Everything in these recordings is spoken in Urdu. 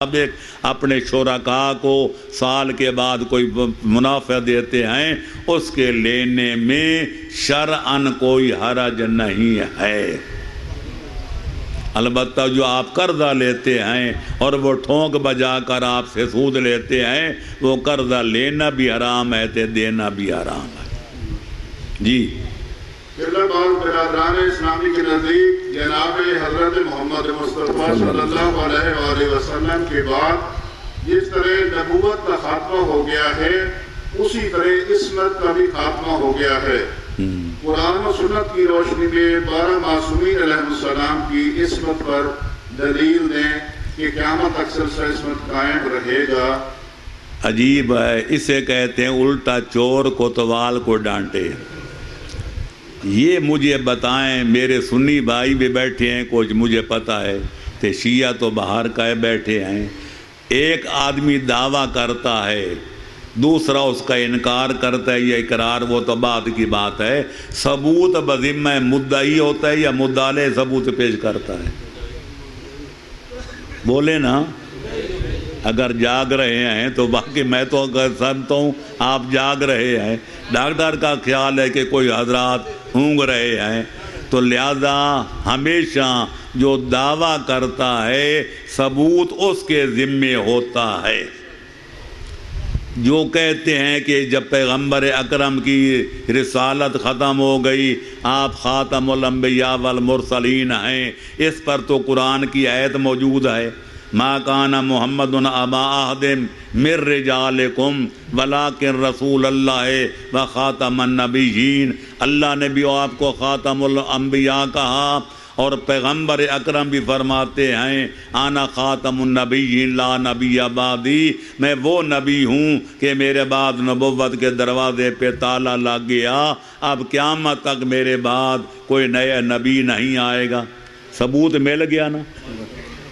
اپنے شرکاء کو سال کے بعد کوئی منافع دیتے ہیں، اس کے لینے میں شرعاً کوئی حرج نہیں ہے۔ البتہ جو آپ قرضہ لیتے ہیں اور وہ ٹھونک بجا کر آپ سے سود لیتے ہیں، وہ قرضہ لینا بھی حرام ہے تے دینا بھی حرام ہے۔ جی برادران اسلامی کے نزدیک جناب حضرت محمد مصطفیٰ صلی اللہ علیہ وآلہ وسلم کے بعد جس طرح نبوت کا خاتمہ ہو گیا ہے، اسی طرح عصمت کا بھی خاتمہ ہو گیا ہے۔ قرآن و سنت کی روشنی میں 12 معصومین علیہ السلام کی عصمت پر دلیل دیں کہ قیامت تک سلسلہ عصمت قائم رہے گا۔ عجیب ہے، اسے کہتے ہیں الٹا چور کوتوال کو ڈانٹے۔ یہ مجھے بتائیں، میرے سنی بھائی بھی بیٹھے ہیں، کچھ مجھے پتہ ہے کہ شیعہ تو باہر کا بیٹھے ہیں، ایک آدمی دعویٰ کرتا ہے، دوسرا اس کا انکار کرتا ہے یا اقرار، وہ تو بعد کی بات ہے۔ ثبوت بذمہ مدعی ہوتا ہے یا مدعی ثبوت پیش کرتا ہے؟ بولے نا، اگر جاگ رہے ہیں تو باقی میں تو سمجھتا ہوں آپ جاگ رہے ہیں۔ ڈاکٹر کا خیال ہے کہ کوئی حضرات اونگ رہے ہیں، تو لہذا ہمیشہ جو دعویٰ کرتا ہے ثبوت اس کے ذمے ہوتا ہے۔ جو کہتے ہیں کہ جب پیغمبر اکرم کی رسالت ختم ہو گئی، آپ خاتم الانبیاء والمرسلین ہیں، اس پر تو قرآن کی آیت موجود ہے، ما کان محمد ابا احد من رجالکم ولکن رسول اللہ و خاتم النبیین۔ اللہ نے بھی آپ کو خاتم الانبیاء کہا، اور پیغمبر اکرم بھی فرماتے ہیں انا خاتم النبیین لا نبی بعدی، میں وہ نبی ہوں کہ میرے بعد نبوت کے دروازے پہ تالا لگ گیا، اب قیامت تک میرے بعد کوئی نیا نبی نہیں آئے گا۔ ثبوت مل گیا نا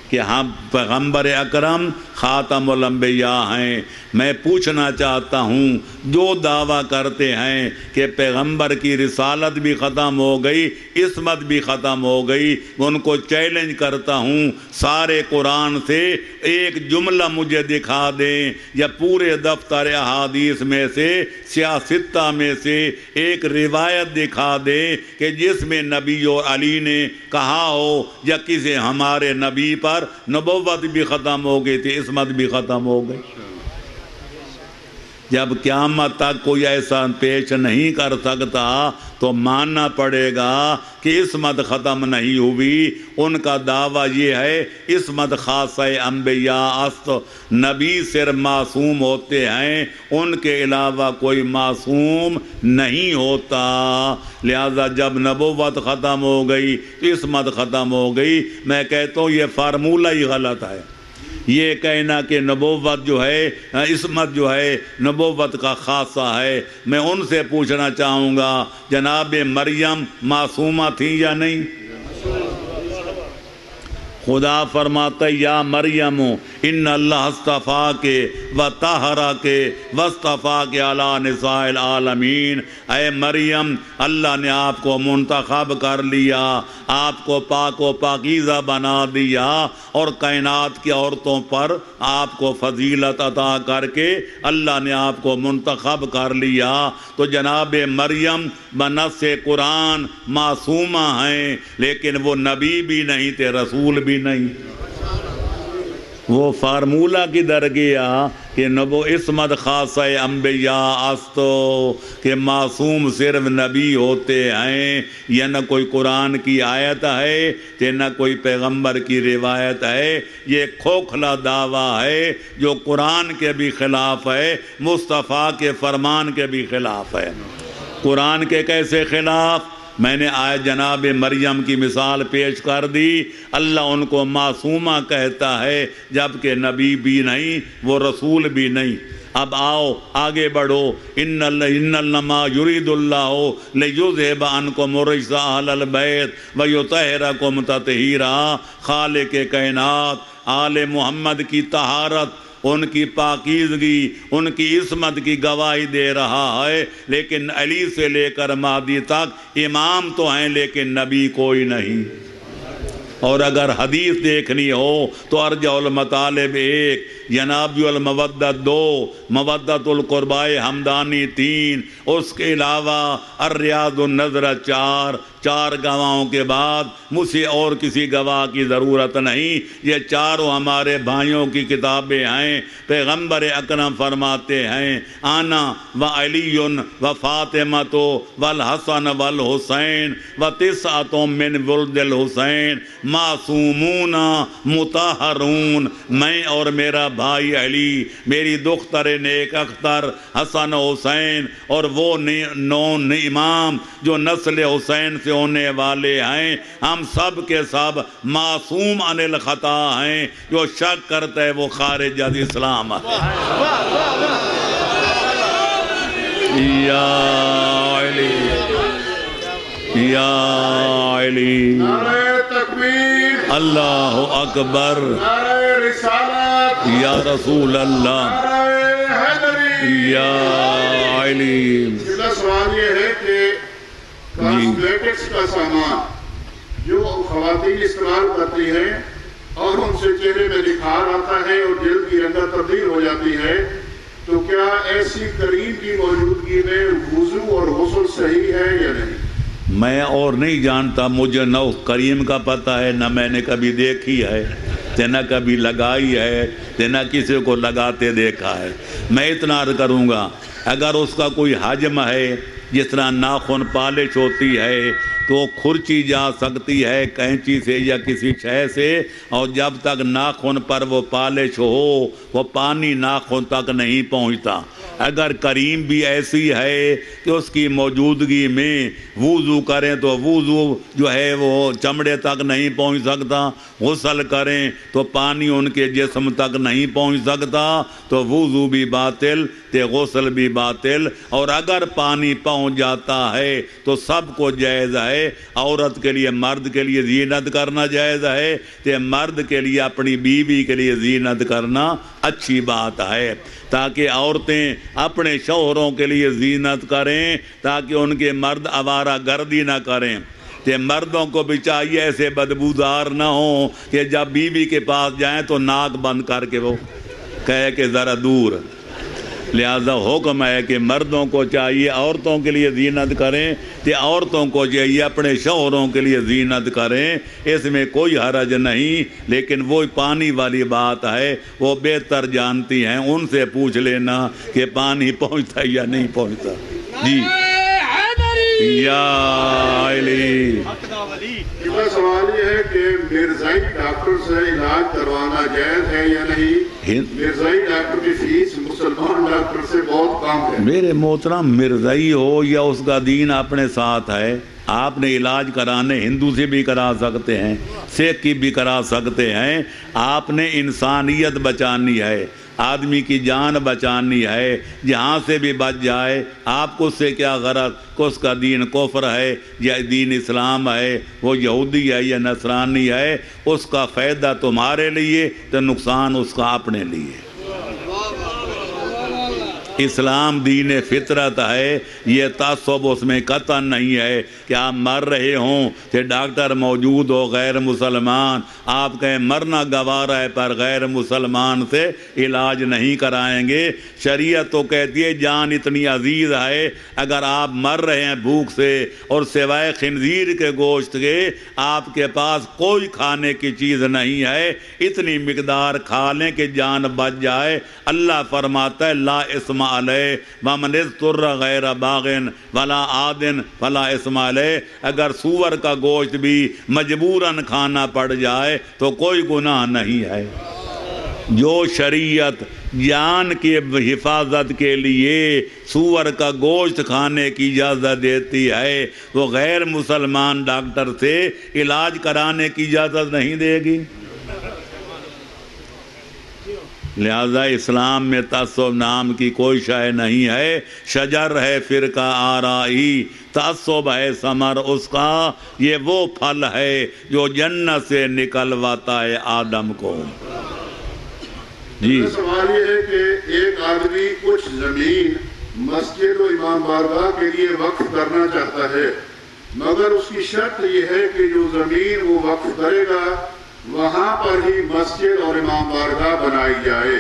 کہ ہم پیغمبر اکرم خاتم الانبیاء ہیں۔ میں پوچھنا چاہتا ہوں، جو دعویٰ کرتے ہیں کہ پیغمبر کی رسالت بھی ختم ہو گئی، عصمت بھی ختم ہو گئی، ان کو چیلنج کرتا ہوں، سارے قرآن سے ایک جملہ مجھے دکھا دیں یا پورے دفتر احادیث میں سے سیاستہ میں سے ایک روایت دکھا دیں کہ جس میں نبی اور علی نے کہا ہو یا کسی ہمارے نبی پر نبوت بھی ختم ہو گئی تھی، عصمت بھی ختم ہو گئی۔ جب قیامت تک کوئی ایسا پیش نہیں کر سکتا تو ماننا پڑے گا کہ عصمت ختم نہیں ہوئی۔ ان کا دعویٰ یہ ہے عصمت خاصہ انبیاء است، نبی صرف معصوم ہوتے ہیں، ان کے علاوہ کوئی معصوم نہیں ہوتا۔ لہذا جب نبوت ختم ہو گئی، عصمت ختم ہو گئی، میں کہتا ہوں یہ فارمولہ ہی غلط ہے۔ یہ کہنا کہ نبوت جو ہے، عصمت جو ہے نبوت کا خاصہ ہے، میں ان سے پوچھنا چاہوں گا جناب مریم معصومہ تھی یا نہیں؟ خدا فرماتا ہے یا مریم ان اللہ اصطفاک و طہرک واصطفاک علی نساء العالمین۔ اے مریم، اللہ نے آپ کو منتخب کر لیا، آپ کو پاک و پاکیزہ بنا دیا، اور کائنات کی عورتوں پر آپ کو فضیلت عطا کر کے اللہ نے آپ کو منتخب کر لیا۔ تو جناب مریم بنص قرآن معصومہ ہیں، لیکن وہ نبی بھی نہیں تھے، رسول بھی نہیں۔ وہ فارمولہ کی در گیا کہ نبو عصمت خاصہ انبیاء است، کہ معصوم صرف نبی ہوتے ہیں، یا نہ کوئی قرآن کی آیت ہے کہ نہ کوئی پیغمبر کی روایت ہے۔ یہ کھوکھلا دعویٰ ہے جو قرآن کے بھی خلاف ہے، مصطفیٰ کے فرمان کے بھی خلاف ہے۔ قرآن کے کیسے خلاف؟ میں نے آج جناب مریم کی مثال پیش کر دی، اللہ ان کو معصومہ کہتا ہے جبکہ نبی بھی نہیں، وہ رسول بھی نہیں۔ اب آؤ آگے بڑھو، انما یرید اللہ لیذھب عنکم الرجس اہل البیت ویطہرکم تطہیرا۔ خالق کائنات آل محمد کی طہارت، ان کی پاکیزگی، ان کی عصمت کی گواہی دے رہا ہے، لیکن علی سے لے کر مہدی تک امام تو ہیں لیکن نبی کوئی نہیں۔ اور اگر حدیث دیکھنی ہو تو ارجع المطالب 1، جناب المودت 2، مودت القربائے ہمدانی 3، اس کے علاوہ الریاض النظر 4 گواہوں کے بعد مجھ سے اور کسی گواہ کی ضرورت نہیں۔ یہ چاروں ہمارے بھائیوں کی کتابیں ہیں۔ پیغمبر اکرم فرماتے ہیں آنا و علی و فاطمۃ والحسن والحسین و تسعۃ من ولد الحسین معصومون مطہرون، میں اور میرا بھائی علی، میری دختر نیک اختر حسن حسین، اور وہ 9 امام جو نسل حسین سے ہونے والے ہیں، ہم سب کے سب معصوم عن الخطا ہیں۔ جو شک کرتا ہے وہ خارج از اسلام ہے۔ یا علی یا علی، نعرہ تکبیر، اللہ اکبر، نعرہ رسالت، یا رسول اللہ، نعرہ حیدری۔ یا علی۔ میرا سوال یہ ہے کہ کاسمیٹکس کا سامان جو خواتین استعمال کرتی ہیں اور ان سے چہرے میں نکھار آتا ہے اور جلد کی رنگت تبدیل ہو جاتی ہے، تو کیا ایسی کریم کی موجودگی میں وضو اور غسل صحیح ہے یا نہیں؟ میں اور نہیں جانتا، مجھے نہ اس کریم کا پتہ ہے، نہ میں نے کبھی دیکھی ہے، نہ کبھی لگائی ہے، نہ کسی کو لگاتے دیکھا ہے۔ میں اتنا عرض کروں گا، اگر اس کا کوئی حجم ہے، جس طرح ناخن پالش ہوتی ہے تو کھرچی جا سکتی ہے کینچی سے یا کسی شے سے، اور جب تک ناخن پر وہ پالش ہو وہ پانی ناخن تک نہیں پہنچتا۔ اگر کریم بھی ایسی ہے کہ اس کی موجودگی میں وضو کریں تو وضو جو ہے وہ چمڑے تک نہیں پہنچ سکتا، غسل کریں تو پانی ان کے جسم تک نہیں پہنچ سکتا، تو وضو بھی باطل تے غسل بھی باطل۔ اور اگر پانی پہنچ جاتا ہے تو سب کو جائز ہے، عورت کے لیے مرد کے لیے زینت کرنا جائز ہے، تے مرد کے لیے اپنی بیوی کے لیے زینت کرنا اچھی بات ہے، تاکہ عورتیں اپنے شوہروں کے لیے زینت کریں، تاکہ ان کے مرد آوارہ گردی نہ کریں۔ کہ مردوں کو بھی چاہیے ایسے بدبودار نہ ہوں کہ جب بیوی کے پاس جائیں تو ناک بند کر کے وہ کہے کہ ذرا دور۔ لہذا حکم ہے کہ مردوں کو چاہیے عورتوں کے لیے زینت کریں، کہ عورتوں کو چاہیے اپنے شوہروں کے لیے زینت کریں، اس میں کوئی حرج نہیں۔ لیکن وہ پانی والی بات ہے، وہ بہتر جانتی ہیں، ان سے پوچھ لینا کہ پانی پہنچتا یا نہیں پہنچتا۔ جی یا علی۔ میرا سوال یہ ہے کہ مرزائی ڈاکٹر سے علاج کروانا جائز ہے یا نہیں؟ مرزائی ڈاکٹر کی فیس مسلمان ڈاکٹر سے بہت کم ہے۔ میرے محترم، مرزائی ہو یا اس کا دین اپنے ساتھ ہے، آپ نے علاج کرانے ہندو سے بھی کرا سکتے ہیں، سکھ کی بھی کرا سکتے ہیں۔ آپ نے انسانیت بچانی ہے، آدمی کی جان بچانی ہے، جہاں سے بھی بچ جائے۔ آپ کو اس سے کیا غرض کہ اس کا دین کفر ہے یا دین اسلام ہے، وہ یہودی ہے یا نصرانی ہے، اس کا فائدہ تمہارے لیے تو نقصان اس کا اپنے لیے۔ اسلام دین فطرت ہے، یہ تعصب اس میں قطعا نہیں ہے کہ آپ مر رہے ہوں کہ ڈاکٹر موجود ہو غیر مسلمان، آپ کہیں مرنا گوارا ہے پر غیر مسلمان سے علاج نہیں کرائیں گے۔ شریعت تو کہتی ہے جان اتنی عزیز ہے، اگر آپ مر رہے ہیں بھوک سے اور سوائے خنزیر کے گوشت کے آپ کے پاس کوئی کھانے کی چیز نہیں ہے، اتنی مقدار کھا لیں کہ جان بچ جائے۔ اللہ فرماتا ہے لا اسم علیہ ومن اضطر غیر باغ ولا عاد فلا اسم علیہ، اگر سور کا گوشت بھی مجبوراً کھانا پڑ جائے تو کوئی گناہ نہیں ہے۔ جو شریعت جان کی حفاظت کے لیے سور کا گوشت کھانے کی اجازت دیتی ہے، وہ غیر مسلمان ڈاکٹر سے علاج کرانے کی اجازت نہیں دے گی۔ لہذا اسلام میں تعصب نام کی کوئی شے نہیں ہے۔ شجر ہے فرقہ آرائی، تعصب ہے ثمر اس کا، یہ وہ پھل ہے جو جنت سے نکلواتا ہے آدم کو۔ جی سوال یہ ہے کہ ایک آدمی کچھ زمین مسجد و امام بارگاہ کے لیے وقف کرنا چاہتا ہے، مگر اس کی شرط یہ ہے کہ جو زمین وہ وقف کرے گا وہاں پر ہی مسجد اور امام بارگاہ بنائی جائے۔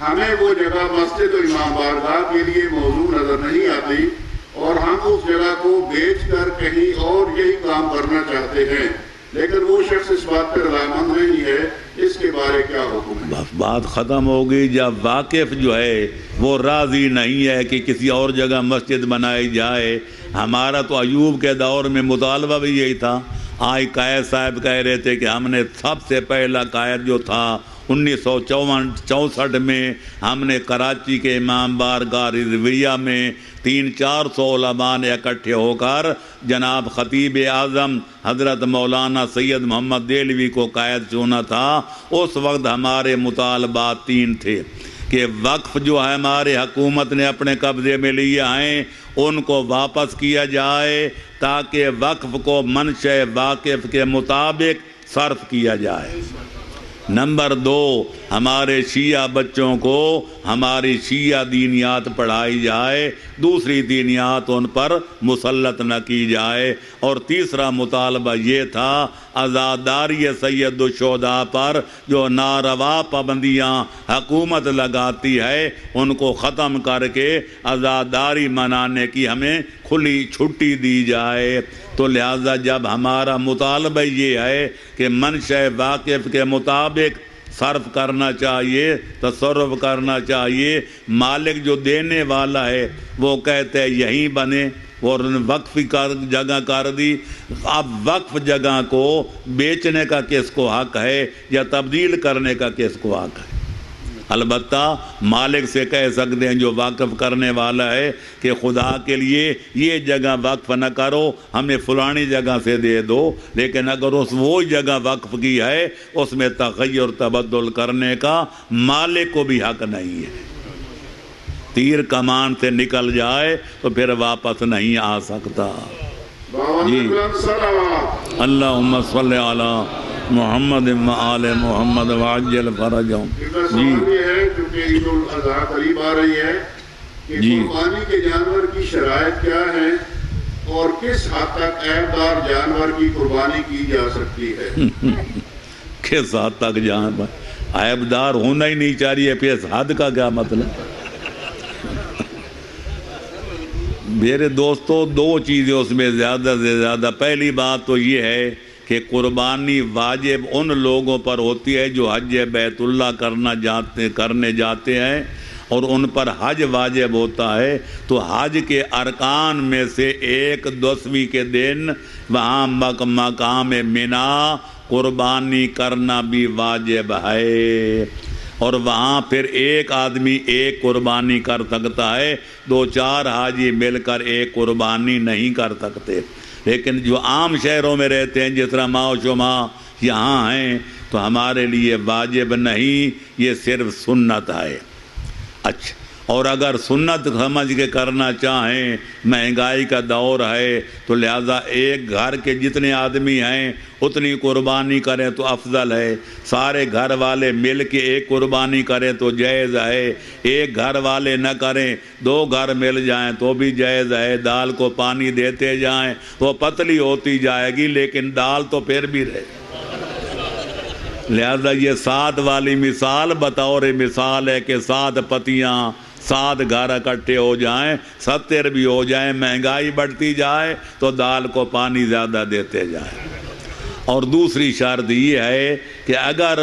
ہمیں وہ جگہ مسجد اور امام بارگاہ کے لیے موزوں نظر نہیں آتی اور ہم اس جگہ کو بیچ کر کہیں اور یہی کام کرنا چاہتے ہیں، لیکن وہ شخص اس بات پر رضامند نہیں ہے۔ اس کے بارے کیا حکم ہے؟ بات ختم ہوگی جب واقف جو ہے وہ راضی نہیں ہے کہ کسی اور جگہ مسجد بنائی جائے۔ ہمارا تو ایوب کے دور میں مطالبہ بھی یہی تھا۔ آج قائد صاحب کہہ رہے تھے کہ ہم نے سب سے پہلا قائد جو تھا 1964 میں ہم نے کراچی کے امام بارگاہ رضویہ میں 300-400 علماء نے اکٹھے ہو کر جناب خطیب اعظم حضرت مولانا سید محمد دہلوی کو قائد چنا تھا۔ اس وقت ہمارے مطالبات 3 تھے کہ وقف جو ہے ہمارے حکومت نے اپنے قبضے میں لیے ہیں ان کو واپس کیا جائے تاکہ وقف کو منشأ واقف کے مطابق صرف کیا جائے۔ نمبر 2، ہمارے شیعہ بچوں کو ہماری شیعہ دینیات پڑھائی جائے، دوسری دینیات ان پر مسلط نہ کی جائے۔ اور تیسرا مطالبہ یہ تھا عزاداری سید الشہداء پر جو ناروا پابندیاں حکومت لگاتی ہے ان کو ختم کر کے عزاداری منانے کی ہمیں کھلی چھٹی دی جائے۔ تو لہذا جب ہمارا مطالبہ یہ ہے کہ منشأ واقف کے مطابق صرف کرنا چاہیے، تصرف کرنا چاہیے، مالک جو دینے والا ہے وہ کہتے ہیں یہیں بنے اور وقفی جگہ کر دی۔ اب وقف جگہ کو بیچنے کا کس کو حق ہے یا تبدیل کرنے کا کس کو حق ہے؟ البتہ مالک سے کہہ سکتے ہیں جو واقف کرنے والا ہے کہ خدا کے لیے یہ جگہ وقف نہ کرو، ہمیں فلانی جگہ سے دے دو، لیکن اگر وہ جگہ وقف کی ہے اس میں تغیر تبدل کرنے کا مالک کو بھی حق نہیں ہے۔ تیر کمان سے نکل جائے تو پھر واپس نہیں آ سکتا۔ جی اللہم صلی علی محمد و آل محمد وعجل فرجہم۔ جی یہ ہے کیونکہ عید الاضحیٰ قریب آ رہی ہے کہ قربانی کے جانور کی شرائط کیا ہے اور کس حد تک عیبدار جانور کی قربانی کی جا سکتی ہے؟ کس حد تک جانور عیبدار ہونا ہی نہیں چاہیے، پھر اس حد کا کیا مطلب؟ میرے دوستو 2 چیزیں اس میں زیادہ سے زیادہ۔ پہلی بات تو یہ ہے کہ قربانی واجب ان لوگوں پر ہوتی ہے جو حج بیت اللہ کرنے جاتے ہیں اور ان پر حج واجب ہوتا ہے۔ تو حج کے ارکان میں سے ایک 10ویں کے دن وہاں مقام منی قربانی کرنا بھی واجب ہے، اور وہاں پھر ایک آدمی ایک قربانی کر سکتا ہے، 2-4 حاجی مل کر ایک قربانی نہیں کر سکتے۔ لیکن جو عام شہروں میں رہتے ہیں جس طرح ماؤ شما یہاں ہیں تو ہمارے لیے واجب نہیں، یہ صرف سنت ہے۔ اچھا، اور اگر سنت سمجھ کے کرنا چاہیں، مہنگائی کا دور ہے تو لہذا ایک گھر کے جتنے آدمی ہیں اتنی قربانی کریں تو افضل ہے، سارے گھر والے مل کے ایک قربانی کریں تو جائز ہے، ایک گھر والے نہ کریں 2 گھر مل جائیں تو بھی جائز ہے۔ دال کو پانی دیتے جائیں وہ پتلی ہوتی جائے گی لیکن دال تو پھر بھی رہے۔ لہذا یہ 7 والی مثال بطور مثال ہے کہ 7 پتیاں 7 گھر اکٹھے ہو جائیں، 70 بھی ہو جائیں، مہنگائی بڑھتی جائے تو دال کو پانی زیادہ دیتے جائیں۔ اور دوسری شرط یہ ہے کہ اگر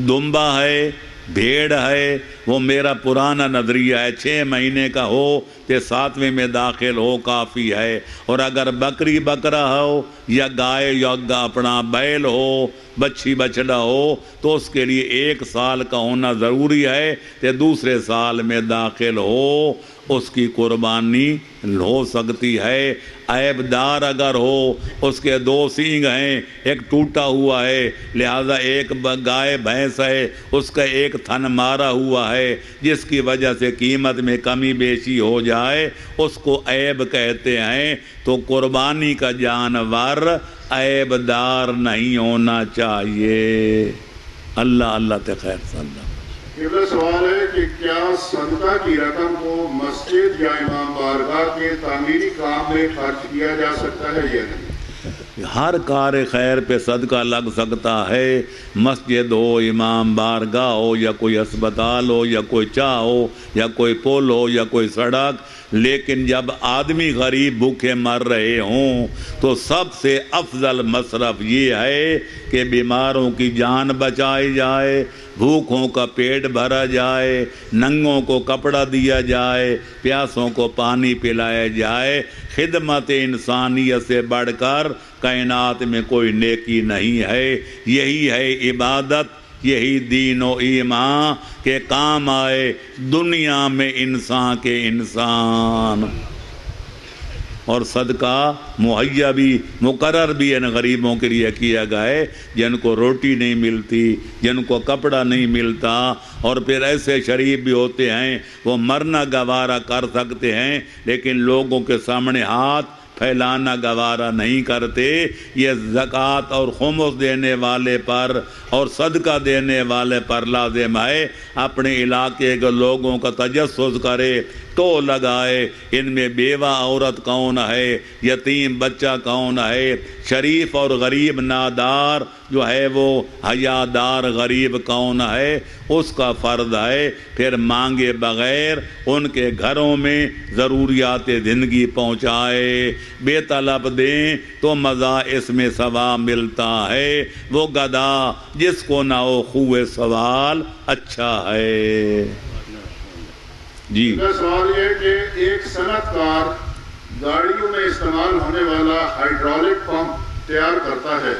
دمبا ہے، بھیڑ ہے، وہ میرا پرانا نظریہ ہے 6 مہینے کا ہو تو 7ویں میں داخل ہو کافی ہے، اور اگر بکری بکرا ہو یا گائے یا اپنا بیل ہو، بچھی بچڑا ہو تو اس کے لیے 1 سال کا ہونا ضروری ہے کہ دوسرے سال میں داخل ہو اس کی قربانی ہو سکتی ہے۔ عیبدار اگر ہو، اس کے 2 سینگ ہیں، ایک ٹوٹا ہوا ہے، لہذا ایک گائے بھینس ہے اس کا ایک تھن مارا ہوا ہے جس کی وجہ سے قیمت میں کمی بیشی ہو جائے، اس کو عیب کہتے ہیں۔ تو قربانی کا جانور عیبدار نہیں ہونا چاہیے۔ اللہ تے خیر صلی اللہ۔ یہ سوال ہے کہ کیا صدقہ کی رقم کو مسجد یا امام بارگاہ کے تعمیری کام میں خرچ کیا جا سکتا ہے یا نہیں؟ ہر کار خیر پہ صدقہ لگ سکتا ہے، مسجد ہو، امام بارگاہ ہو، یا کوئی اسپتال ہو، یا کوئی چاہ ہو، یا کوئی پل ہو، یا کوئی سڑک، لیکن جب آدمی غریب بھوکے مر رہے ہوں تو سب سے افضل مصرف یہ ہے کہ بیماروں کی جان بچائی جائے، بھوکوں کا پیٹ بھرا جائے، ننگوں کو کپڑا دیا جائے، پیاسوں کو پانی پلایا جائے۔ خدمت انسانیت سے بڑھ کر کائنات میں کوئی نیکی نہیں ہے۔ یہی ہے عبادت، یہی دین و ایمان کے کام آئے دنیا میں انسان کے انسان۔ اور صدقہ مہیا بھی مقرر بھی ان غریبوں کے لیے کیا گیا ہے جن کو روٹی نہیں ملتی، جن کو کپڑا نہیں ملتا، اور پھر ایسے شریف بھی ہوتے ہیں وہ مرنا گوارا کر سکتے ہیں لیکن لوگوں کے سامنے ہاتھ پھیلانا گوارا نہیں کرتے۔ یہ زکوٰۃ اور خمس دینے والے پر اور صدقہ دینے والے پر لازم ہے اپنے علاقے کے لوگوں کا تجسس کرے، تو لگائے ان میں بیوہ عورت کون ہے، یتیم بچہ کون ہے، شریف اور غریب نادار جو ہے وہ حیادار غریب کون ہے، اس کا فرض ہے پھر مانگے بغیر ان کے گھروں میں ضروریات زندگی پہنچائے۔ بے طلب دیں تو مزہ اس میں ثواب ملتا ہے، وہ گدھا جس کو نہ ہو خوہ سوال اچھا ہے۔ جی میرا سوال یہ ہے کہ ایک صنعت کار گاڑیوں میں استعمال ہونے والا ہائیڈرولک پمپ تیار کرتا ہے،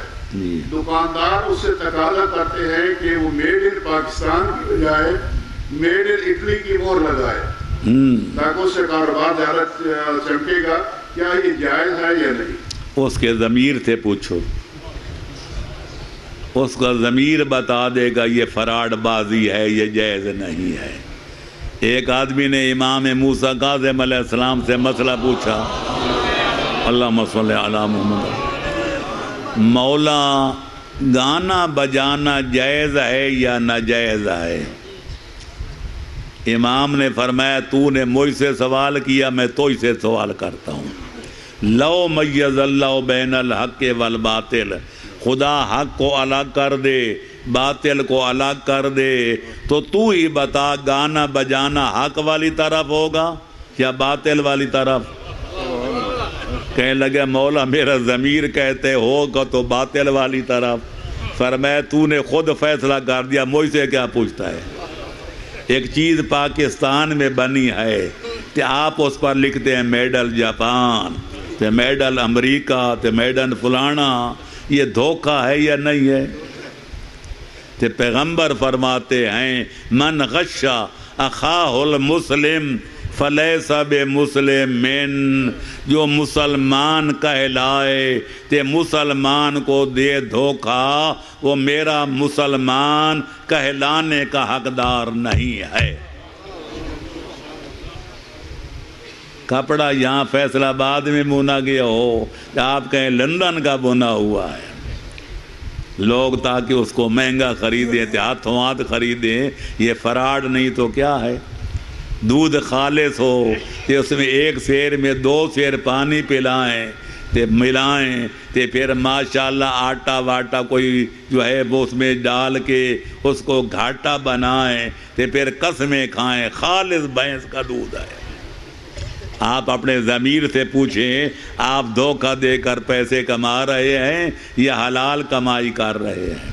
دکاندار اس سے تقاضا کرتے ہیں کہ وہ میڈ ان پاکستان کی بجائے میڈ ان اٹلی کی مہر لگائے تاکہ اس سے کاروبار زیادہ چمکے گا، کیا یہ جائز ہے یا نہیں؟ اس کے ضمیر سے پوچھو، اس کا ضمیر بتا دے گا یہ فراڈ بازی ہے، یہ جائز نہیں ہے۔ ایک آدمی نے امام موسیٰ کاظم علیہ السلام سے مسئلہ پوچھا، اللہم صلی علی محمد، مولا گانا بجانا جائز ہے یا ناجائز ہے؟ امام نے فرمایا تو نے مجھ سے سوال کیا، میں تو ہی سے سوال کرتا ہوں۔ لو میز اللہ بین الحق والباطل، خدا حق کو الگ کر دے، باطل کو الگ کر دے، تو ہی بتا گانا بجانا حق والی طرف ہوگا یا باطل والی طرف؟ کہنے لگے مولا میرا ضمیر کہتے ہوگا تو باطل والی طرف۔ فرمایا تو نے خود فیصلہ کر دیا، مجھ سے کیا پوچھتا ہے؟ ایک چیز پاکستان میں بنی ہے کہ آپ اس پر لکھتے ہیں میڈل جاپان، تے میڈل امریکہ، تے میڈل فلانا، یہ دھوکہ ہے یا نہیں ہے؟ تے پیغمبر فرماتے ہیں من غشا اخاہ المسلم فلیس بمسلم من، جو مسلمان کہلائے تے مسلمان کو دے دھوکہ وہ میرا مسلمان کہلانے کا حقدار نہیں ہے۔ کپڑا یہاں فیصل آباد میں بنا گیا ہو، آپ کہیں لندن کا بنا ہوا ہے، لوگ تاکہ اس کو مہنگا خریدیں تے ہاتھوں ہاتھ خریدیں، یہ فراڈ نہیں تو کیا ہے؟ دودھ خالص ہو تے اس میں ایک سیر میں 2 سیر پانی پلائیں تے ملائیں تے پھر ماشاءاللہ آٹا واٹا کوئی جو ہے وہ اس میں ڈال کے اس کو گھاٹا بنائیں تے پھر قسمیں کھائیں، خالص بھینس کا دودھ ہے۔ آپ اپنے ضمیر سے پوچھیں، آپ دھوکہ دے کر پیسے کما رہے ہیں یا حلال کمائی کر رہے ہیں؟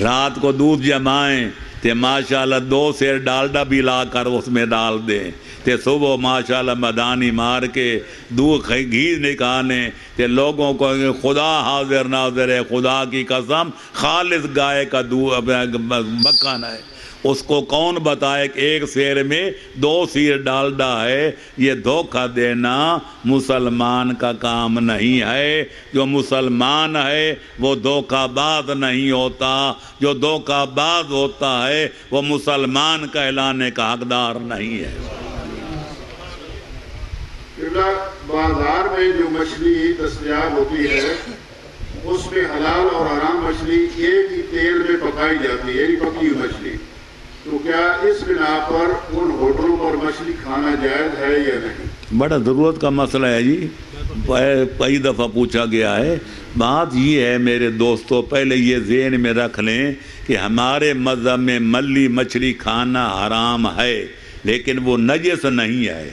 رات کو دودھ جمائیں تے ماشاءاللہ 2 سیر ڈالڈا بھی لا کر اس میں ڈال دیں تے صبح ماشاءاللہ مدانی مار کے دودھ گھی نکالیں تے لوگوں کو خدا حاضر ناظر ہے، خدا کی قسم خالص گائے کا دودھ مکھن ہے، اس کو کون بتائے کہ 1 سیر میں 2 سیر ڈالڈا ہے؟ یہ دھوکہ دینا مسلمان کا کام نہیں ہے۔ جو مسلمان ہے وہ دھوکہ باز نہیں ہوتا، جو دھوکہ باز ہوتا ہے وہ مسلمان کہلانے کا حقدار نہیں ہے۔ بازار میں جو مچھلی دستیاب ہوتی ہے اس میں حلال اور حرام مچھلی ایک ہی تیل میں پکائی جاتی ہے، پکی ہوئی مچھلی، تو کیا اس بنا پر ان ہوٹلوں پر مچھلی کھانا جائز ہے یا نہیں؟ بڑا ضرورت کا مسئلہ ہے جی۔ کئی دفعہ پوچھا گیا ہے. بات یہ ہے میرے دوستو، پہلے یہ ذہن میں رکھ لیں کہ ہمارے مذہب میں ملی مچھلی کھانا حرام ہے، لیکن وہ نجس نہیں ہے.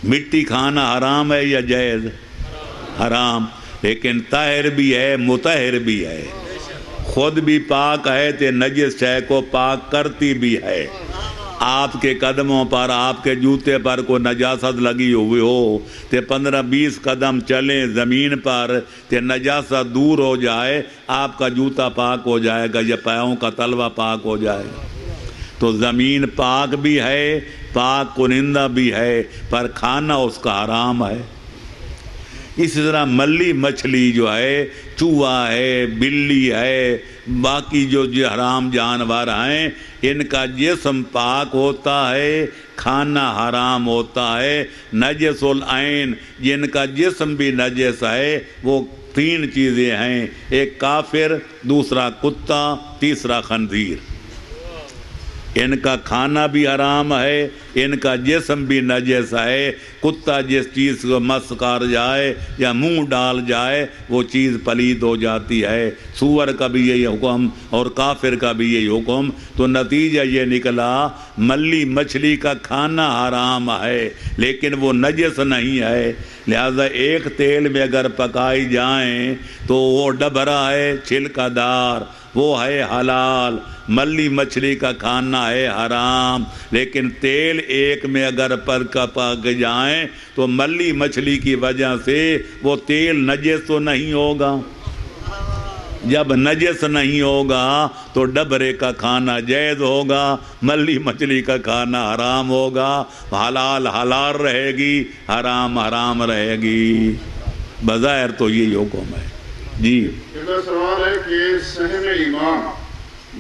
مٹی کھانا حرام ہے یا جائز؟ حرام. لیکن طاہر بھی ہے، مطہر بھی ہے. خود بھی پاک ہے تے نجس شے کو پاک کرتی بھی ہے. آپ کے قدموں پر، آپ کے جوتے پر کوئی نجاست لگی ہوئی ہو تے 15-20 قدم چلیں زمین پر تے نجاست دور ہو جائے، آپ کا جوتا پاک ہو جائے گا یا پاؤں کا تلوا پاک ہو جائے گا. تو زمین پاک بھی ہے، پاک کنندہ بھی ہے، پر کھانا اس کا حرام ہے. اسی طرح ملی مچھلی جو ہے، چوہا ہے، بلی ہے، باقی جو حرام جانور ہیں، ان کا جسم پاک ہوتا ہے، کھانا حرام ہوتا ہے. نجس العین، جن کا جسم بھی نجس ہے، وہ 3 چیزیں ہیں: ایک کافر، دوسرا کتا، تیسرا خنزیر. ان کا کھانا بھی حرام ہے، ان کا جسم بھی نجس ہے. کتا جس چیز کو مس کر جائے یا منہ ڈال جائے وہ چیز پلید ہو جاتی ہے. سور کا بھی یہی حکم اور کافر کا بھی یہی حکم. تو نتیجہ یہ نکلا ملی مچھلی کا کھانا حرام ہے، لیکن وہ نجس نہیں ہے. لہذا ایک تیل میں اگر پکائی جائیں تو وہ ڈبرا ہے چھلکا دار، وہ ہے حلال. ملی مچھلی کا کھانا ہے حرام، لیکن تیل ایک میں اگر پک جائیں تو ملی مچھلی کی وجہ سے وہ تیل نجس تو نہیں ہوگا. جب نجس نہیں ہوگا تو ڈبرے کا کھانا جائز ہوگا، ملی مچھلی کا کھانا حرام ہوگا. حلال حلال رہے گی، حرام حرام رہے گی. بظاہر تو یہی حکم ہے. جی میرا سوال ہے کہ صحن امام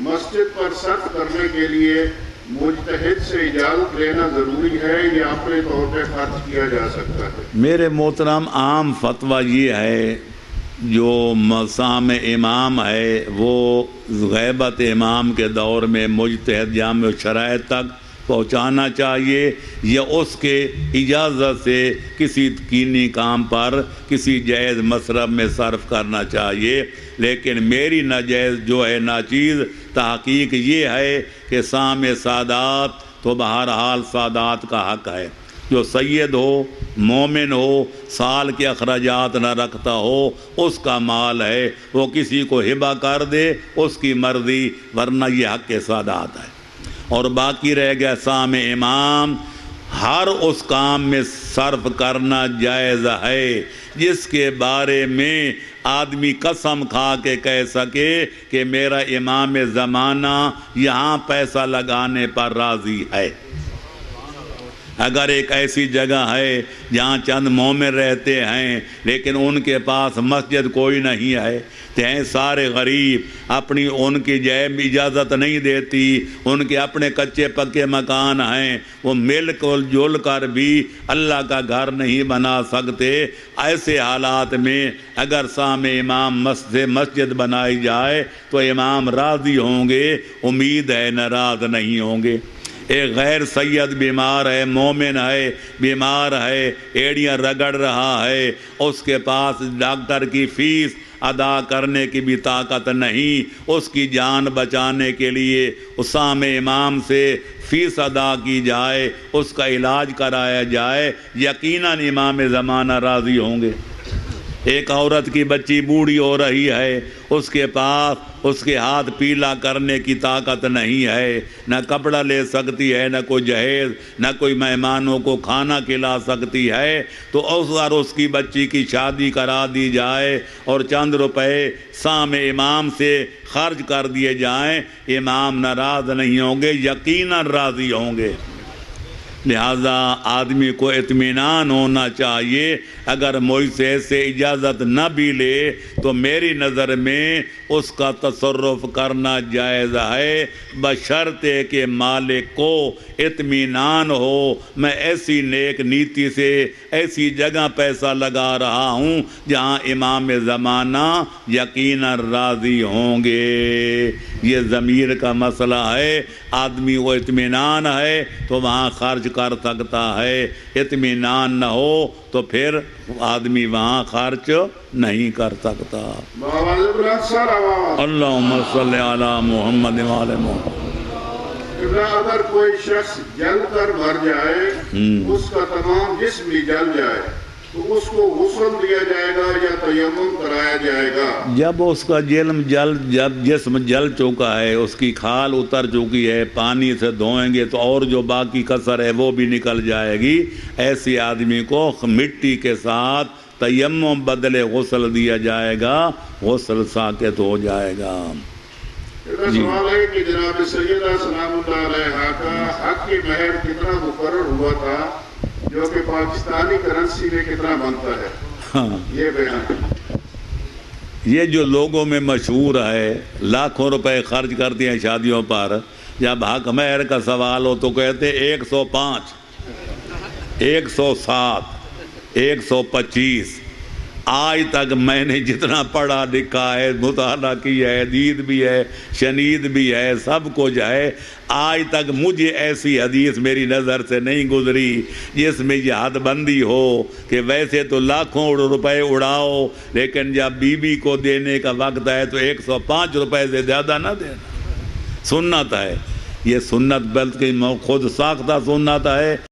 مسجد پر صرف کرنے کے لیے مجتہد سے اجازت لینا ضروری ہے یا اپنے طور پہ خرچ کیا جا سکتا ہے؟ میرے محترم، عام فتویٰ یہ ہے جو مقام امام ہے وہ غیبت امام کے دور میں مجتہد جامع شرائط تک پہنچانا چاہیے، یا اس کے اجازت سے کسی دینی کام پر کسی جائز مصرف میں صرف کرنا چاہیے. لیکن میری ناجائز جو ہے ناچیز تحقیق یہ ہے کہ سامع سادات تو بہرحال سادات کا حق ہے. جو سید ہو، مومن ہو، سال کے اخراجات نہ رکھتا ہو، اس کا مال ہے، وہ کسی کو ہبہ کر دے، اس کی مرضی، ورنہ یہ حق کے سادات ہے. اور باقی رہ گیا سامع امام، ہر اس کام میں صرف کرنا جائز ہے جس کے بارے میں آدمی قسم کھا کے کہہ سکے کہ میرا امام زمانہ یہاں پیسہ لگانے پر راضی ہے. اگر ایک ایسی جگہ ہے جہاں چند مومن رہتے ہیں لیکن ان کے پاس مسجد کوئی نہیں ہے، تو ہیں سارے غریب، اپنی ان کی جیب اجازت نہیں دیتی، ان کے اپنے کچے پکے مکان ہیں، وہ مل جل کر بھی اللہ کا گھر نہیں بنا سکتے. ایسے حالات میں اگر سامع امام مسجد بنائی جائے تو امام راضی ہوں گے، امید ہے ناراض نہیں ہوں گے. ایک غیر سید بیمار ہے، مومن ہے، بیمار ہے، ایڑیاں رگڑ رہا ہے، اس کے پاس ڈاکٹر کی فیس ادا کرنے کی بھی طاقت نہیں، اس کی جان بچانے کے لیے سامع امام سے فیس ادا کی جائے، اس کا علاج کرایا جائے، یقیناً امام زمانہ راضی ہوں گے. ایک عورت کی بچی بوڑھی ہو رہی ہے، اس کے پاس اس کے ہاتھ پیلا کرنے کی طاقت نہیں ہے، نہ کپڑا لے سکتی ہے، نہ کوئی جہیز، نہ کوئی مہمانوں کو کھانا کھلا سکتی ہے، تو اس کی بچی کی شادی کرا دی جائے اور چند روپے سامع امام سے خرچ کر دیے جائیں، امام ناراض نہیں ہوں گے، یقیناً راضی ہوں گے. لہذا آدمی کو اطمینان ہونا چاہیے. اگر مجھ سے اجازت نہ بھی لے تو میری نظر میں اس کا تصرف کرنا جائز ہے، بشرطے کہ مالک کو اطمینان ہو میں ایسی نیک نیتی سے ایسی جگہ پیسہ لگا رہا ہوں جہاں امام زمانہ یقیناً راضی ہوں گے. یہ ضمیر کا مسئلہ ہے. آدمی کو اطمینان ہے تو وہاں خرچ کر سکتا ہے، اطمینان نہ ہو تو پھر آدمی وہاں خرچ نہیں کر سکتا۔ اللہم صلی علی محمد وعلی محمد۔ اگر کوئی شخص جل کر مر جائے، اس کا تمام جسم بھی جل جائے تو اس کو غسل دیا جائے گا یا تیمم کرایا جائے گا؟ جب اس کا جب جسم جل چکا ہے، اس کی کھال اتر چکی ہے، پانی سے دھوئیں گے تو اور جو باقی کسر ہے وہ بھی نکل جائے گی۔ ایسی آدمی کو مٹی کے ساتھ تیمم بدلے غسل دیا جائے گا، غسل ساقط ہو جائے گا۔ سوال ہے کہ جناب سیدہ سلام اللہ علیہا کا حق کی مہر کتنا مقرر ہوا تھا جو کہ پاکستانی کرنسی میں کتنا بنتا ہے؟ ہاں، یہ بیان یہ جو لوگوں میں مشہور ہے، لاکھوں روپے خرچ کرتی ہیں شادیوں پر، جب حق مہر کا سوال ہو تو کہتے 105 107 125۔ آج تک میں نے جتنا پڑھا لکھا ہے، مطالعہ کیا ہے، حدیث بھی ہے، شنید بھی ہے، سب کچھ ہے، آج تک مجھے ایسی حدیث میری نظر سے نہیں گزری جس میں یہ حد بندی ہو کہ ویسے تو لاکھوں روپے اڑاؤ لیکن جب بیوی کو دینے کا وقت ہے تو 105 روپے سے زیادہ نہ دینا۔ سنت ہے یہ، سنت بلکہ خود ساختہ سنت ہے۔